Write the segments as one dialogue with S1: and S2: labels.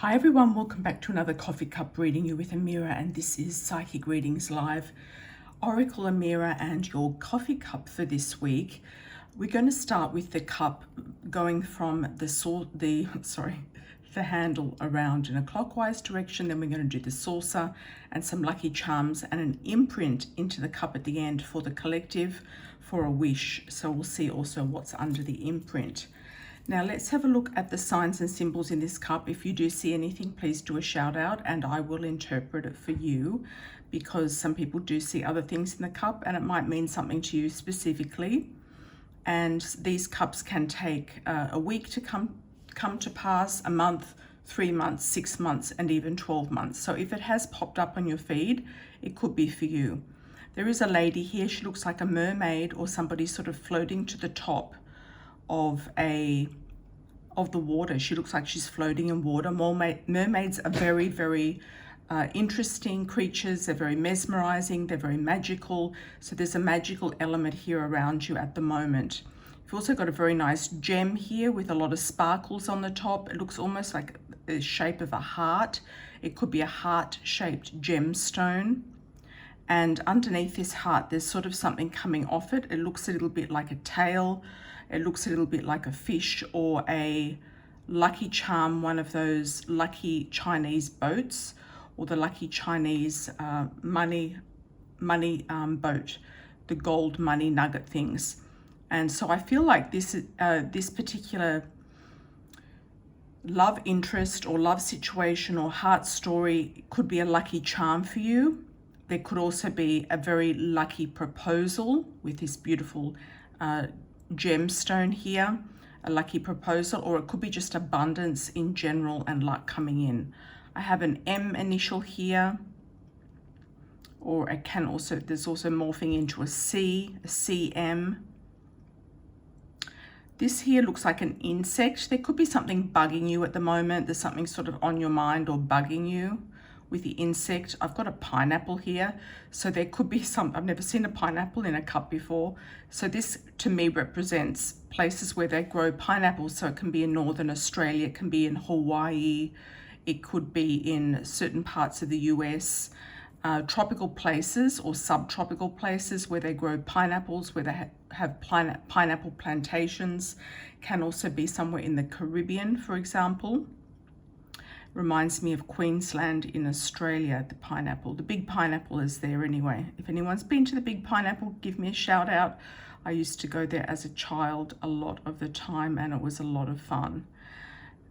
S1: Hi everyone, welcome back to another coffee cup reading you with Amira, and this is Psychic Readings Live. Oracle Amira and your coffee cup for this week. We're going to start with the cup going from the handle around in a clockwise direction. Then we're going to do the saucer and some lucky charms and an imprint into the cup at the end for the collective for a wish. So we'll see also what's under the imprint. Now let's have a look at the signs and symbols in this cup. If you do see anything, please do a shout out and I will interpret it for you, because some people do see other things in the cup and it might mean something to you specifically. And these cups can take a week to come to pass, a month, 3 months, 6 months, and even 12 months. So if it has popped up on your feed, it could be for you. There is a lady here. She looks like a mermaid or somebody sort of floating to the top of the water. She looks like she's floating in water. Mermaids are very, very interesting creatures. They're very mesmerizing. They're very magical. So there's a magical element here around you at the moment. You've also got a very nice gem here with a lot of sparkles on the top. It looks almost like the shape of a heart. It could be a heart-shaped gemstone. And underneath this heart, there's sort of something coming off it. It looks a little bit like a tail. It looks a little bit like a fish or a lucky charm, one of those lucky Chinese boats, or the lucky Chinese money boat, the gold money nugget things. And so I feel like this particular love interest or love situation or heart story could be a lucky charm for you. There could also be a very lucky proposal with this beautiful gemstone here, a lucky proposal, or it could be just abundance in general and luck coming in. I have an M initial here, or it can also, there's also morphing into a C, a CM. This here looks like an insect. There could be something bugging you at the moment. There's something sort of on your mind or bugging you with the insect. I've got a pineapple here, so there could be I've never seen a pineapple in a cup before. So this to me represents places where they grow pineapples. So it can be in Northern Australia, it can be in Hawaii, it could be in certain parts of the US, tropical places or subtropical places where they grow pineapples, where they have pineapple plantations. Can also be somewhere in the Caribbean, for example. Reminds me of Queensland in Australia, the pineapple. The big pineapple is there anyway. If anyone's been to the big pineapple, give me a shout out. I used to go there as a child a lot of the time and it was a lot of fun.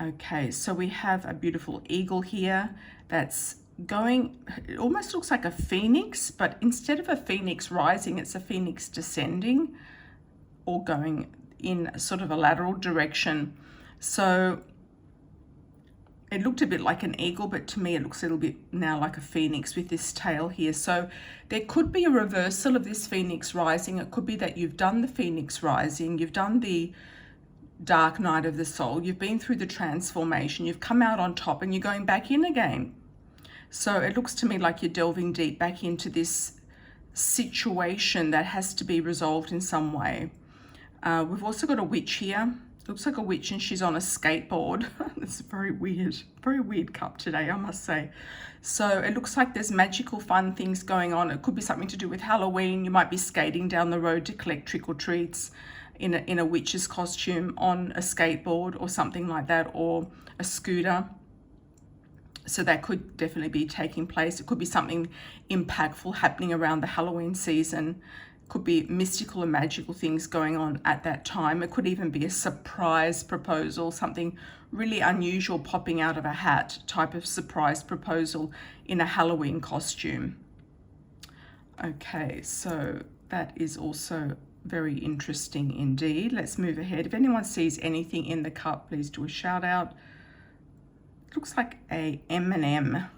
S1: Okay, so we have a beautiful eagle here that's going, it almost looks like a phoenix, but instead of a phoenix rising, it's a phoenix descending or going in sort of a lateral direction. So it looked a bit like an eagle, but to me it looks a little bit now like a phoenix with this tail here. So there could be a reversal of this phoenix rising. It could be that you've done the phoenix rising, you've done the dark night of the soul, you've been through the transformation, you've come out on top and you're going back in again. So it looks to me like you're delving deep back into this situation that has to be resolved in some way. We've also got a witch here. Looks like a witch and she's on a skateboard. It's very weird cup today, I must say. So it looks like there's magical fun things going on. It could be something to do with Halloween. You might be skating down the road to collect trick or treats in a witch's costume on a skateboard or something like that, or a scooter. So that could definitely be taking place. It could be something impactful happening around the Halloween season. Could be mystical and magical things going on at that time. It could even be a surprise proposal, something really unusual popping out of a hat type of surprise proposal in a Halloween costume. Okay, so that is also very interesting indeed. Let's move ahead. If anyone sees anything in the cup, please do a shout out. It looks like a M&M.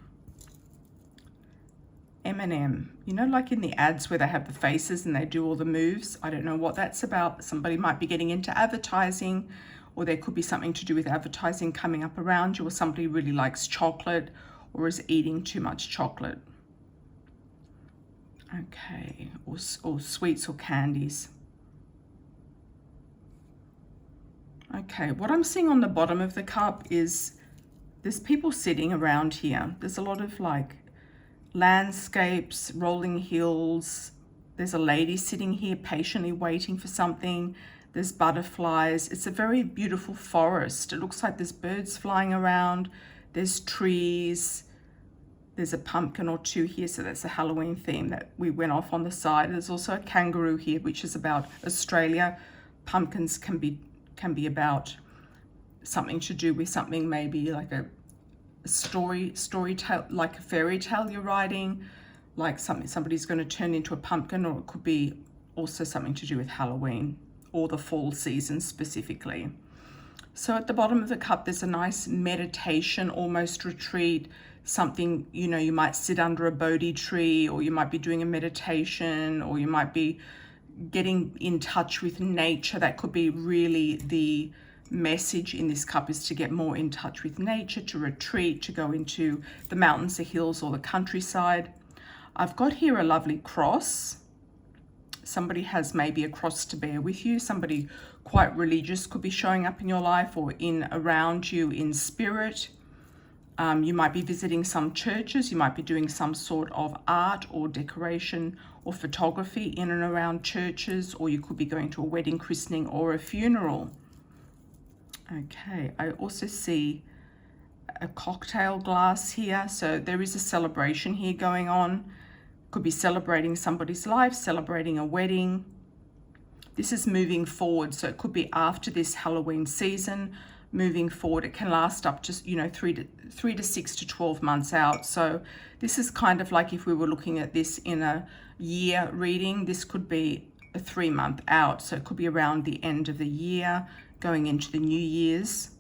S1: M&M, you know, like in the ads where they have the faces and they do all the moves. I don't know what that's about. Somebody might be getting into advertising, or there could be something to do with advertising coming up around you, or somebody really likes chocolate or is eating too much chocolate. Okay, or sweets or candies. Okay, what I'm seeing on the bottom of the cup is There's people sitting around here. There's a lot of like landscapes, rolling hills. There's a lady sitting here patiently waiting for something. There's butterflies. It's a very beautiful forest. It looks like there's birds flying around. There's trees. There's a pumpkin or two here, so that's a Halloween theme that we went off on the side. There's also a kangaroo here, which is about Australia. Pumpkins can be about something to do with something, maybe like a story tale, like a fairy tale you're writing, like somebody's going to turn into a pumpkin, or it could be also something to do with Halloween or the fall season specifically. So at the bottom of the cup, there's a nice meditation, almost retreat, something, you know, you might sit under a Bodhi tree, or you might be doing a meditation, or you might be getting in touch with nature. That could be really the message in this cup, is to get more in touch with nature, to retreat, to go into the mountains, the hills, or the countryside. I've got here a lovely cross. Somebody has maybe a cross to bear with you. Somebody quite religious could be showing up in your life or in around you in spirit. You might be visiting some churches. You might be doing some sort of art or decoration or photography in and around churches, or you could be going to a wedding, christening, or a funeral. Okay, I also see a cocktail glass here. So there is a celebration here going on. Could be celebrating somebody's life, celebrating a wedding. This is moving forward, so it could be after this Halloween season, moving forward. It can last up to, you know, 3 to 6 to 12 months out. So this is kind of like if we were looking at this in a year reading, this could be a 3-month out. So it could be around the end of the year, going into the New Year's.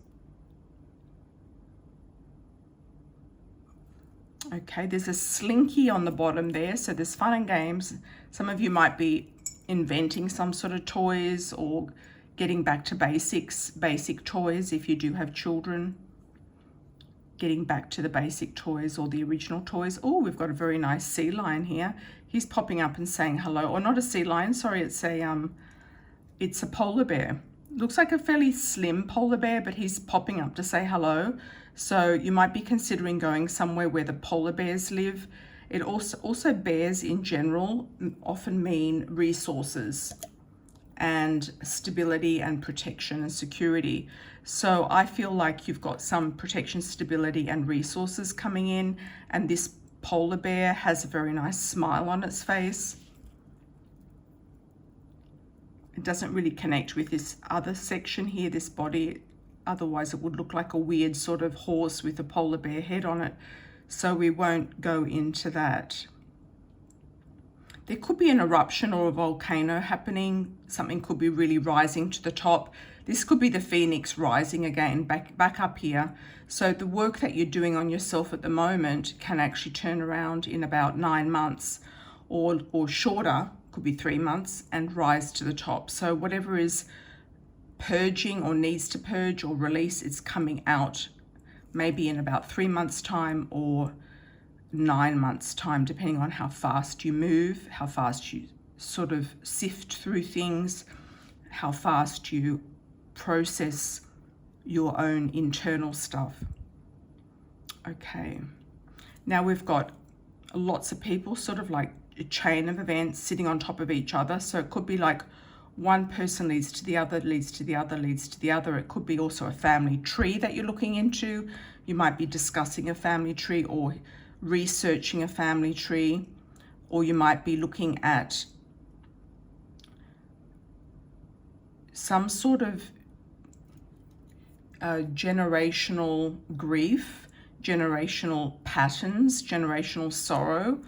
S1: Okay, there's a slinky on the bottom there, so there's fun and games. Some of you might be inventing some sort of toys, or getting back to basic toys if you do have children. Getting back to the basic toys or the original toys. Oh, we've got a very nice sea lion here. He's popping up and saying hello. Or not a sea lion, sorry, it's a polar bear. Looks like a fairly slim polar bear, but he's popping up to say hello. So you might be considering going somewhere where the polar bears live. It also bears in general often mean resources and stability and protection and security. So I feel like you've got some protection, stability, and resources coming in, and this polar bear has a very nice smile on its face. It doesn't really connect with this other section here, this body. Otherwise it would look like a weird sort of horse with a polar bear head on it. So we won't go into that. There could be an eruption or a volcano happening. Something could be really rising to the top. This could be the phoenix rising again, back up here. So the work that you're doing on yourself at the moment can actually turn around in about 9 months, or shorter, could be 3 months, and rise to the top. So whatever is purging or needs to purge or release, it's coming out maybe in about 3 months time or 9 months time, depending on how fast you move, how fast you sort of sift through things, how fast you process your own internal stuff. Okay, now we've got lots of people, sort of like a chain of events sitting on top of each other. So it could be like one person leads to the other, leads to the other, leads to the other. It could be also a family tree that you're looking into. You might be discussing a family tree or researching a family tree, or you might be looking at some sort of generational grief, generational patterns, generational sorrow,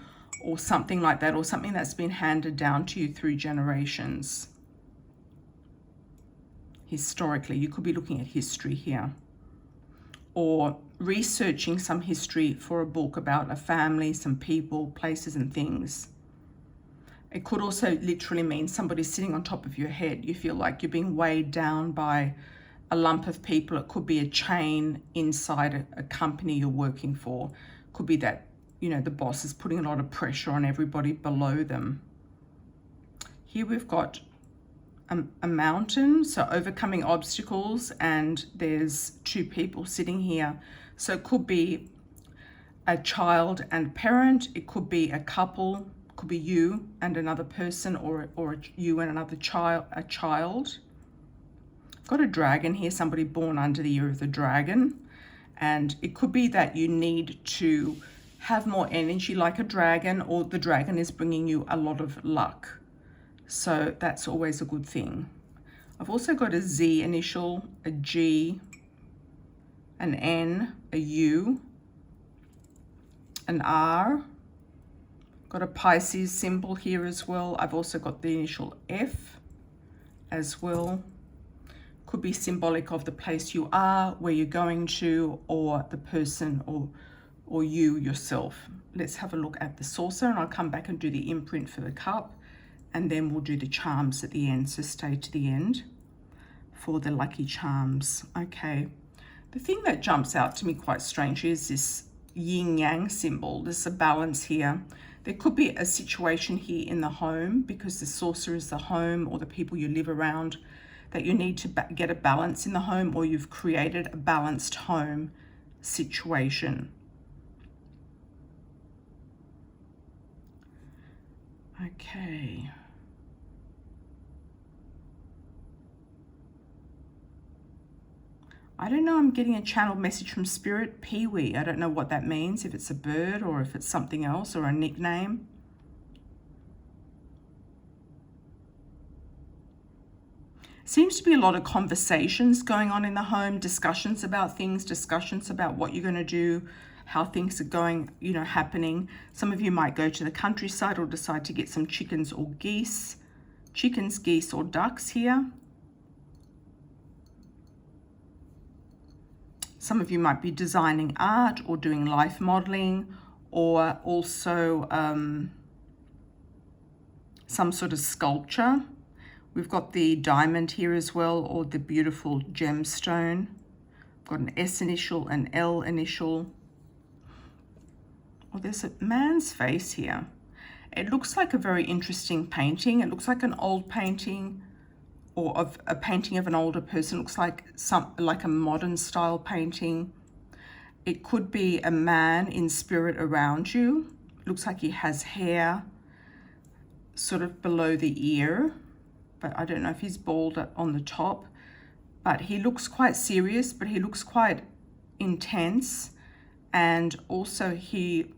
S1: or something like that, or something that's been handed down to you through generations. Historically, you could be looking at history here, or researching some history for a book about a family, some people, places, and things. It could also literally mean somebody sitting on top of your head. You feel like you're being weighed down by a lump of people. It could be a chain inside a company you're working for. It could be that, you know, the boss is putting a lot of pressure on everybody below them. Here we've got a mountain, so overcoming obstacles, and there's two people sitting here. So it could be a child and parent, it could be a couple, it could be you and another person, or you and another child, a child. I've got a dragon here, somebody born under the year of the dragon, and it could be that you need to have more energy like a dragon, or the dragon is bringing you a lot of luck. So that's always a good thing. I've also got a Z initial, a G, an N, a U, an R. Got a Pisces symbol here as well. I've also got the initial F as well. Could be symbolic of the place you are, where you're going to, or the person, or you yourself. Let's have a look at the saucer, and I'll come back and do the imprint for the cup, and then we'll do the charms at the end, so stay to the end for the lucky charms. Okay, the thing that jumps out to me quite strangely is this yin-yang symbol. There's a balance here. There could be a situation here in the home, because the saucer is the home or the people you live around, that you need to get a balance in the home, or you've created a balanced home situation. Okay. I don't know, I'm getting a channel message from Spirit, Peewee. I don't know what that means, if it's a bird or if it's something else or a nickname. Seems to be a lot of conversations going on in the home, discussions about things, discussions about what you're going to do, how things are going, you know, happening. Some of you might go to the countryside or decide to get some chickens or geese. Chickens, geese, or ducks here. Some of you might be designing art or doing life modeling, or also some sort of sculpture. We've got the diamond here as well, or the beautiful gemstone. We've got an S initial, an L initial. Oh, there's a man's face here. It looks like a very interesting painting. It looks like an old painting, or of a painting of an older person. It looks like like a modern style painting. It could be a man in spirit around you. It looks like he has hair sort of below the ear, but I don't know if he's bald on the top. But he looks quite serious, but he looks quite intense, and also he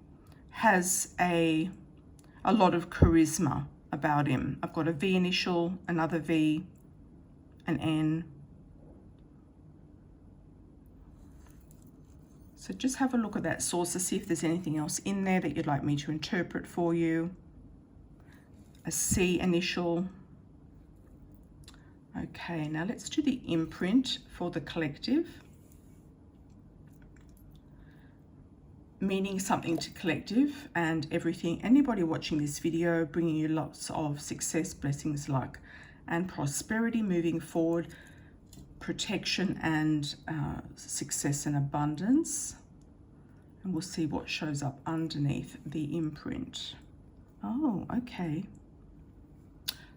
S1: has a lot of charisma about him. I've got a V initial, another V, an N. So just have a look at that saucer, see if there's anything else in there that you'd like me to interpret for you. A C initial. Okay, now let's do the imprint for the collective. Meaning something to collective and everything. Anybody watching this video, bringing you lots of success, blessings, luck, and prosperity moving forward, protection and success and abundance. And we'll see what shows up underneath the imprint. Oh, okay.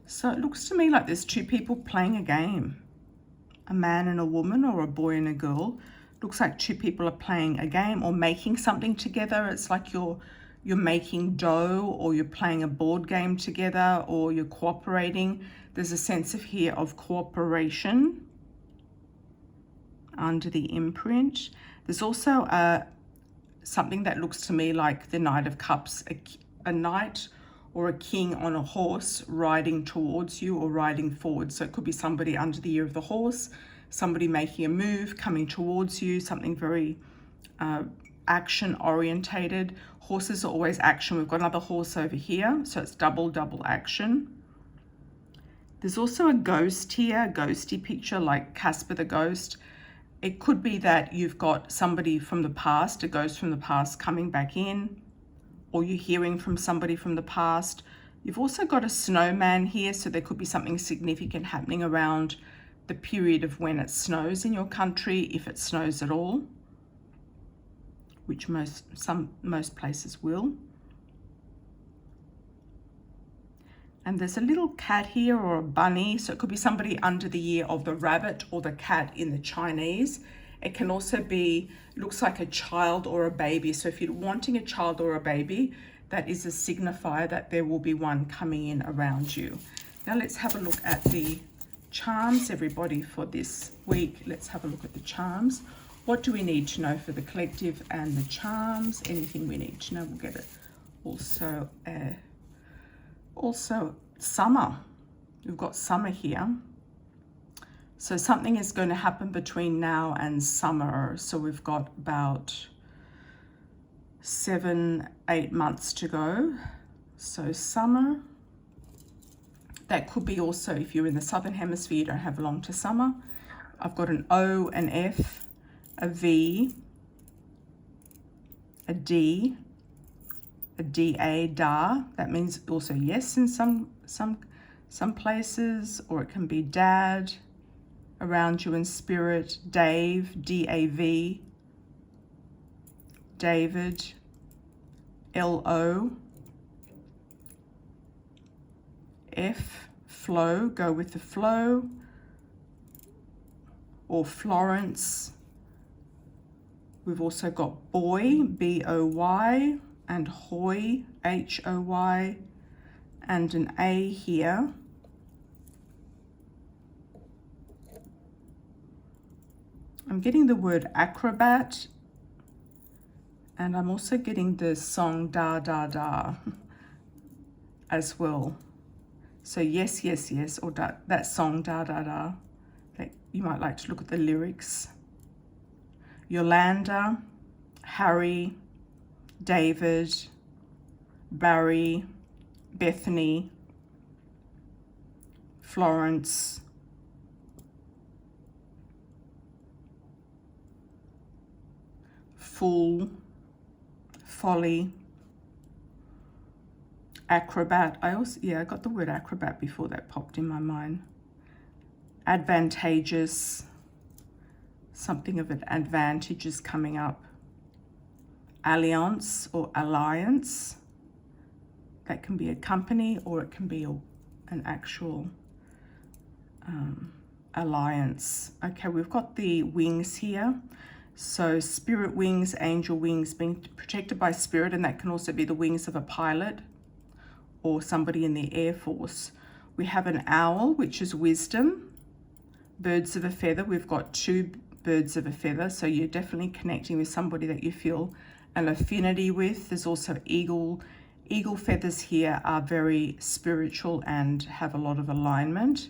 S1: So it looks to me like there's two people playing a game. A man and a woman, or a boy and a girl. Looks like two people are playing a game or making something together. It's like you're making dough, or you're playing a board game together, or you're cooperating. There's a sense of here of cooperation under the imprint. There's also something that looks to me like the Knight of Cups, a knight or a king on a horse riding towards you or riding forward. So it could be somebody under the ear of the horse, somebody making a move, coming towards you, something very action orientated. Horses are always action. We've got another horse over here, so it's double action. There's also a ghost here, a ghosty picture like Casper the Ghost. It could be that you've got somebody from the past, a ghost from the past coming back in, or you're hearing from somebody from the past. You've also got a snowman here, so there could be something significant happening around the period of when it snows in your country, if it snows at all, which most places will. And there's a little cat here or a bunny. So it could be somebody under the year of the rabbit or the cat in the Chinese. It can also be, looks like a child or a baby. So if you're wanting a child or a baby, that is a signifier that there will be one coming in around you. Now let's have a look at the charms, everybody, for this week. Let's have a look at the charms. What do we need to know for the collective and the charms? Anything we need to know, we'll get it. Also summer. We've got summer here. So something is going to happen between now and summer. So we've got about 7-8 months to go. So summer. That could be also, if you're in the southern hemisphere, you don't have long to summer. I've got an O, an F, a V, a D, a DA, da. That means also yes in some places, or it can be dad, around you in spirit, Dave, DAV, David, LO, F, flow, go with the flow, or Florence. We've also got boy, B-O-Y, and hoy, H-O-Y, and an A here. I'm getting the word acrobat, and I'm also getting the song da da da as well. So yes, yes, yes, or that song da da da. You might like to look at the lyrics. Yolanda, Harry, David, Barry, Bethany, Florence, fool, folly, acrobat. I got the word acrobat before that popped in my mind. Advantageous, something of an advantage is coming up. Alliance or alliance, that can be a company or it can be an actual alliance. Okay, we've got the wings here. So spirit wings, angel wings, being protected by spirit, and that can also be the wings of a pilot or somebody in the Air Force. We have an owl, which is wisdom. Birds of a feather, we've got 2 birds of a feather, so you're definitely connecting with somebody that you feel an affinity with. There's also eagle feathers here are very spiritual and have a lot of alignment.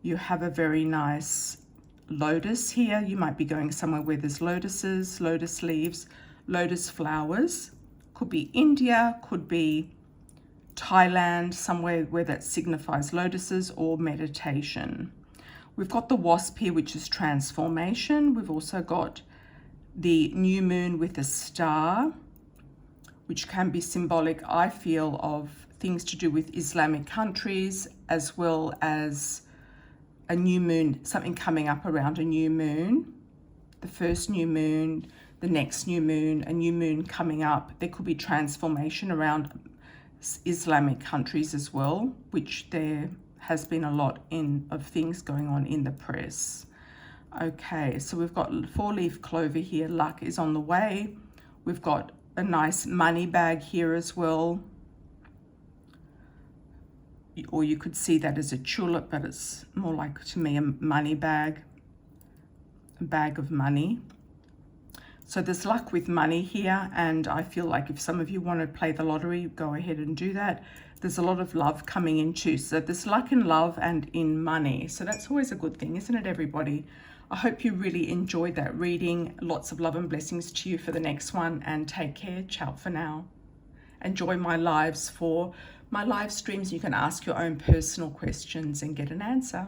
S1: You have a very nice lotus here. You might be going somewhere where there's lotuses, lotus leaves, lotus flowers. Could be India, could be Thailand, somewhere where that signifies lotuses, or meditation. We've got the wasp here, which is transformation. We've also got the new moon with a star, which can be symbolic, I feel, of things to do with Islamic countries, as well as a new moon, something coming up around a new moon, the first new moon, the next new moon, a new moon coming up. There could be transformation around Islamic countries as well, which there has been a lot of things going on in the press. Okay, so we've got 4-leaf clover here. Luck is on the way. We've got a nice money bag here as well. Or you could see that as a tulip, but it's more like, to me, a money bag, a bag of money. So there's luck with money here, and I feel like if some of you want to play the lottery, go ahead and do that. There's a lot of love coming in too. So there's luck in love and in money. So that's always a good thing, isn't it, everybody? I hope you really enjoyed that reading. Lots of love and blessings to you for the next one, and take care. Ciao for now. Enjoy my lives. For my live streams, you can ask your own personal questions and get an answer.